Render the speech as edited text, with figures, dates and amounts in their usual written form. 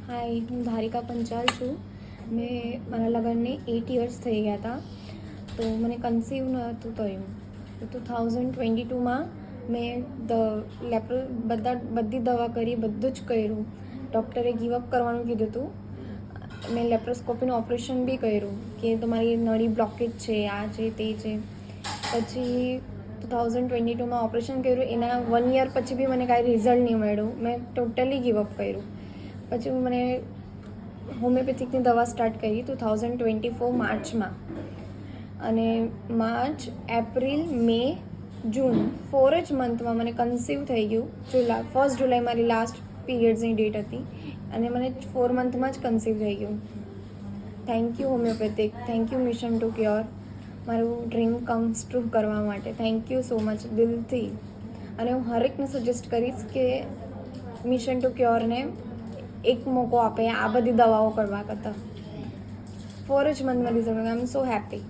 હાય, હું ધારિકા પંચાલ છું. મારા લગ્નને 8 યર્સ થઈ ગયા હતા. તો મને કન્સીવ નહોતું થયું. તો 2022માં મેં બધી દવા કરી, બધું જ કર્યું. ડૉક્ટરે ગીવઅપ કરવાનું કીધું હતું. મેં લેપ્રોસ્કોપીનું ઓપરેશન બી કર્યું કે તમારી નળી બ્લોકેજ છે, આ છે તે છે. પછી 2022માં ઓપરેશન કર્યું. એના 1 યર પછી બી મને કાંઈ રિઝલ્ટ નહીં મળ્યું. મેં ટોટલી ગીવઅપ કર્યું. પછી મને હોમિયોપેથિકની દવા સ્ટાર્ટ કરી 2024 માર્ચમાં. અને માર્ચ, એપ્રિલ, મે, જૂન 4 જ મંથમાં મને કન્સીવ થઈ ગયું. 1 જુલાઈ મારી લાસ્ટ પીરિયડ્સની ડેટ હતી અને મને 4 મંથમાં જ કન્સીવ થઈ ગયું. Thank you homeopathic, thank you mission to cure, મારું ડ્રીમ કમ્સ ટ્રુ કરવા માટે. થેન્ક યુ સો મચ દિલથી. અને હું હરેકને સજેસ્ટ કરીશ કે મિશન ટુ ક્યોરને એક મોકો આપે આ બધી દવાઓ કરવા કરતાં. 4 જ મંથમાં રિઝલ્ટ. આઈ એમ સો હેપી.